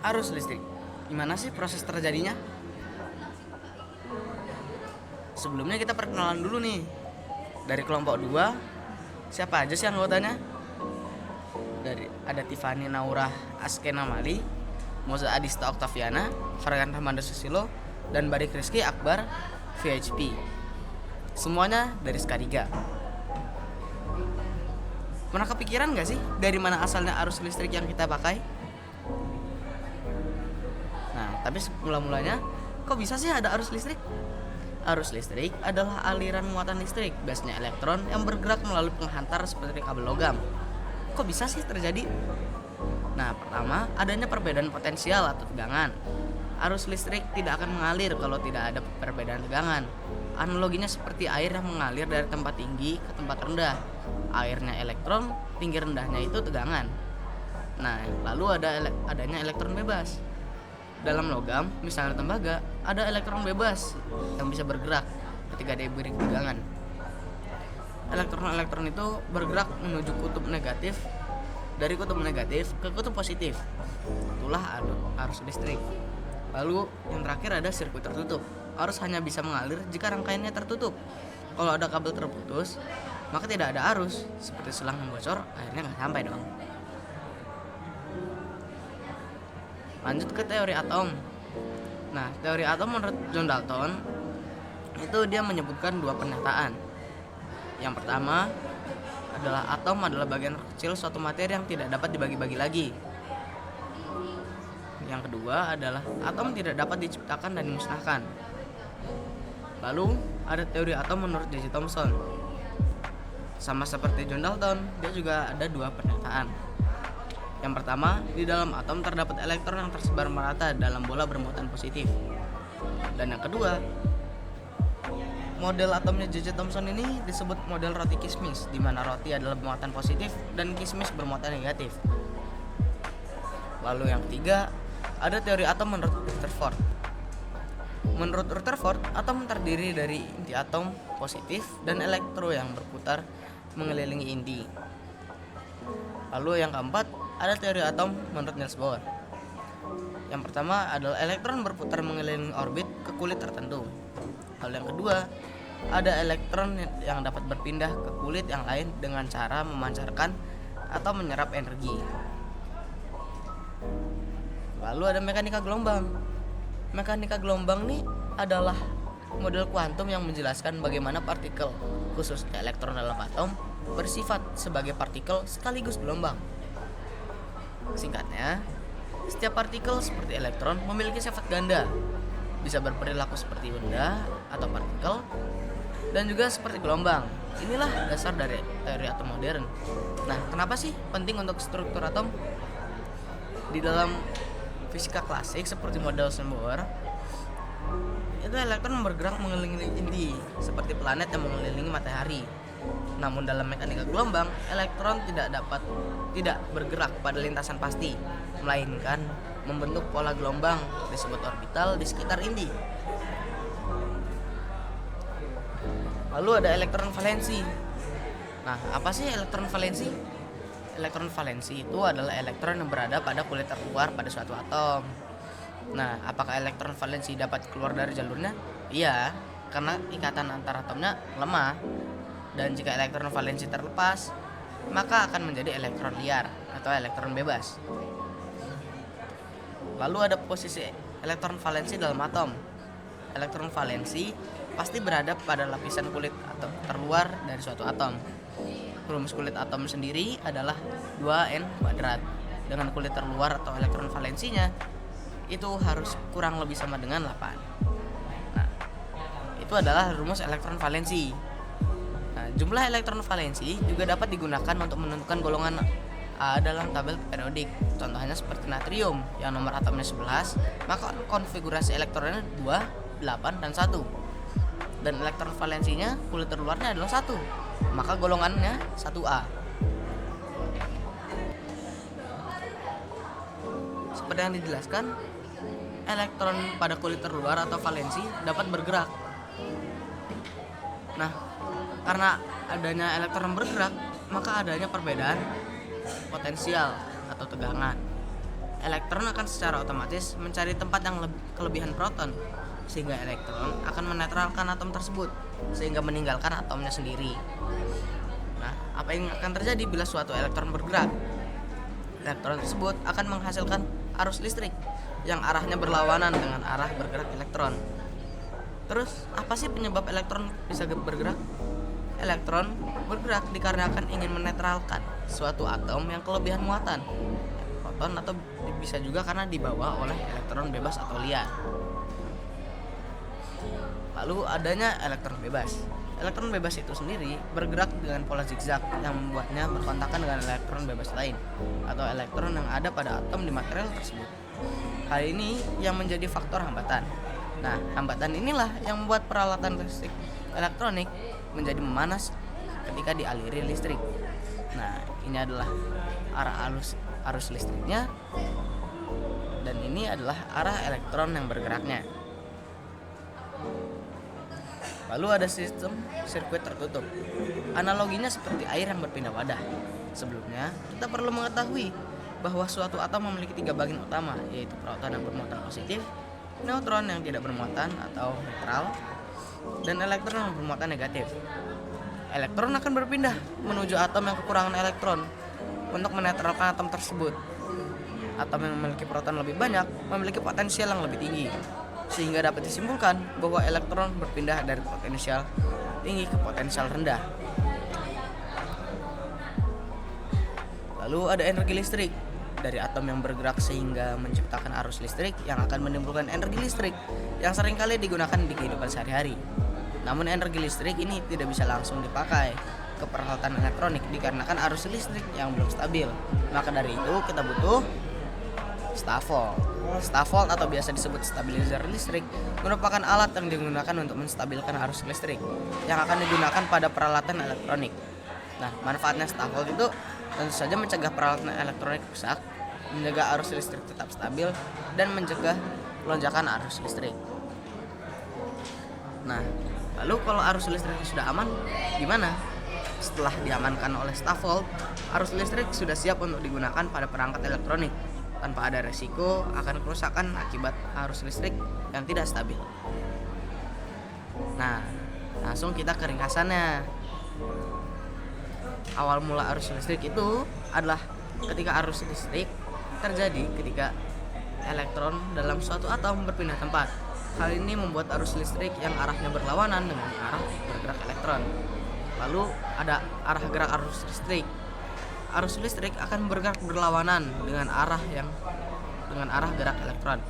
Arus listrik. Gimana sih proses terjadinya? Sebelumnya kita perkenalan dulu nih. Dari kelompok 2, siapa aja sih anggotanya? Ada Tiffany Naurah Askena Mali, Moza Adista Oktaviana, Farhan Rahmanda Susilo, dan Barik Rizky Akbar VHP. Semuanya dari Skadiga. Pernah kepikiran gak sih dari mana asalnya arus listrik yang kita pakai? Nah, tapi mula-mulanya kok bisa sih ada arus listrik? Arus listrik adalah aliran muatan listrik, biasanya elektron yang bergerak melalui penghantar seperti kabel logam. Kok bisa sih terjadi? Nah, pertama, adanya perbedaan potensial atau tegangan. Arus listrik tidak akan mengalir kalau tidak ada perbedaan tegangan. Analoginya seperti air yang mengalir dari tempat tinggi ke tempat rendah. Airnya elektron, tinggi rendahnya itu tegangan. Nah, lalu adanya elektron bebas. Dalam logam, misalnya tembaga, ada elektron bebas yang bisa bergerak ketika diberi tegangan. Elektron-elektron itu bergerak menuju kutub negatif, dari kutub negatif ke kutub positif. Itulah arus listrik. Lalu yang terakhir ada sirkuit tertutup. Arus hanya bisa mengalir jika rangkaiannya tertutup. Kalau ada kabel terputus, maka tidak ada arus. Seperti selang yang bocor, akhirnya nggak sampai dong. Lanjut ke teori atom. Nah, teori atom menurut John Dalton itu dia menyebutkan dua pernyataan. Yang pertama adalah atom adalah bagian kecil suatu materi yang tidak dapat dibagi-bagi lagi. Yang kedua adalah atom tidak dapat diciptakan dan dimusnahkan. Lalu ada teori atom menurut J.J. Thomson. Sama seperti John Dalton, dia juga ada dua pernyataan. Yang pertama, di dalam atom terdapat elektron yang tersebar merata dalam bola bermuatan positif. Dan yang kedua, model atomnya J.J. Thomson ini disebut model roti kismis, di mana roti adalah bermuatan positif dan kismis bermuatan negatif. Lalu yang ketiga, ada teori atom menurut Rutherford. Menurut Rutherford, atom terdiri dari inti atom positif dan elektron yang berputar mengelilingi inti. Lalu yang keempat, ada teori atom menurut Niels Bohr. Yang pertama adalah elektron berputar mengelilingi orbit ke kulit tertentu. Lalu yang kedua, ada elektron yang dapat berpindah ke kulit yang lain dengan cara memancarkan atau menyerap energi. Lalu ada mekanika gelombang. Mekanika gelombang nih adalah model kuantum yang menjelaskan bagaimana partikel, khususnya elektron dalam atom, bersifat sebagai partikel sekaligus gelombang. Singkatnya, setiap partikel seperti elektron memiliki sifat ganda, bisa berperilaku seperti benda atau partikel, dan juga seperti gelombang. Inilah dasar dari teori atom modern. Nah, kenapa sih penting untuk struktur atom? Di dalam fisika klasik seperti model Bohr, itu elektron bergerak mengelilingi inti seperti planet yang mengelilingi matahari. Namun dalam mekanika gelombang, elektron tidak bergerak pada lintasan pasti, melainkan membentuk pola gelombang disebut orbital di sekitar inti. Lalu ada elektron valensi. Nah, apa sih elektron valensi? Elektron valensi itu adalah elektron yang berada pada kulit terluar pada suatu atom. Nah, apakah elektron valensi dapat keluar dari jalurnya? Iya, karena ikatan antar atomnya lemah. Dan jika elektron valensi terlepas, maka akan menjadi elektron liar atau elektron bebas. Lalu ada posisi elektron valensi dalam atom. Elektron valensi pasti berada pada lapisan kulit atau terluar dari suatu atom. Rumus kulit atom sendiri adalah 2n². Dengan kulit terluar atau elektron valensinya itu harus kurang lebih sama dengan 8. Nah, itu adalah rumus elektron valensi. Nah, jumlah elektron valensi juga dapat digunakan untuk menentukan golongan A dalam tabel periodik. Contohnya seperti natrium yang nomor atomnya 11, maka konfigurasi elektronnya 2, 8, dan 1. Dan elektron valensinya kulit terluarnya adalah 1, maka golongannya 1A. Seperti yang dijelaskan, elektron pada kulit terluar atau valensi dapat bergerak. Nah, karena adanya elektron bergerak, maka adanya perbedaan potensial atau tegangan. elektron akan secara otomatis mencari tempat yang kelebihan proton, sehingga elektron akan menetralkan atom tersebut sehingga meninggalkan atomnya sendiri. Nah, apa yang akan terjadi bila suatu elektron bergerak? Elektron tersebut akan menghasilkan arus listrik yang arahnya berlawanan dengan arah bergerak elektron. Terus, apa sih penyebab elektron bisa bergerak? Elektron bergerak dikarenakan ingin menetralkan suatu atom yang kelebihan muatan, proton, atau bisa juga karena dibawa oleh elektron bebas atau liar. Lalu adanya elektron bebas. Elektron bebas itu sendiri bergerak dengan pola zigzag yang membuatnya berkontakan dengan elektron bebas lain atau elektron yang ada pada atom di material tersebut. Hal ini yang menjadi faktor hambatan. Nah, hambatan inilah yang membuat peralatan listrik elektronik menjadi memanas ketika dialiri listrik. Nah, ini adalah arah arus listriknya, dan ini adalah arah elektron yang bergeraknya. Lalu ada sistem sirkuit tertutup. Analoginya seperti air yang berpindah wadah. Sebelumnya, kita perlu mengetahui bahwa suatu atom memiliki 3 bagian utama, yaitu proton yang bermuatan positif, neutron yang tidak bermuatan atau netral, dan elektron yang bermuatan negatif. Elektron akan berpindah menuju atom yang kekurangan elektron untuk menetralkan atom tersebut. Atom yang memiliki proton lebih banyak memiliki potensial yang lebih tinggi, sehingga dapat disimpulkan bahwa elektron berpindah dari potensial tinggi ke potensial rendah. Lalu ada energi listrik dari atom yang bergerak sehingga menciptakan arus listrik yang akan menimbulkan energi listrik yang seringkali digunakan di kehidupan sehari-hari. Namun energi listrik ini tidak bisa langsung dipakai ke peralatan elektronik dikarenakan arus listrik yang belum stabil. Maka dari itu kita butuh Stavolt atau biasa disebut stabilizer listrik merupakan alat yang digunakan untuk menstabilkan arus listrik yang akan digunakan pada peralatan elektronik. Nah, manfaatnya stavolt itu tentu saja mencegah peralatan elektronik rusak, menjaga arus listrik tetap stabil, dan mencegah lonjakan arus listrik. Nah, lalu kalau arus listrik sudah aman, gimana? Setelah diamankan oleh stavolt, arus listrik sudah siap untuk digunakan pada perangkat elektronik tanpa ada resiko akan kerusakan akibat arus listrik yang tidak stabil. Nah, langsung kita ke ringkasannya. Awal mula arus listrik itu adalah ketika arus listrik terjadi ketika elektron dalam suatu atom berpindah tempat. Hal ini membuat arus listrik yang arahnya berlawanan dengan arah bergerak elektron. Lalu ada arah gerak arus listrik. Arus listrik akan bergerak berlawanan dengan arah gerak elektron,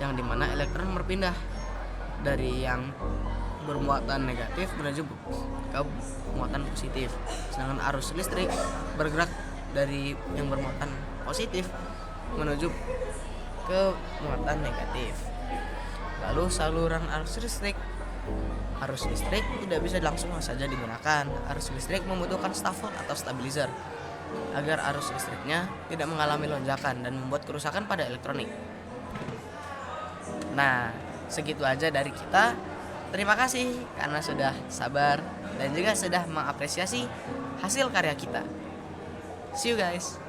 yang dimana elektron berpindah dari yang bermuatan negatif menuju ke muatan positif, sedangkan arus listrik bergerak dari yang bermuatan positif menuju ke muatan negatif. Lalu saluran arus listrik tidak bisa langsung saja digunakan. Arus listrik membutuhkan stavolt atau stabilizer agar arus listriknya tidak mengalami lonjakan dan membuat kerusakan pada elektronik. Nah, segitu aja dari kita. Terima kasih karena sudah sabar dan juga sudah mengapresiasi hasil karya kita. See you guys.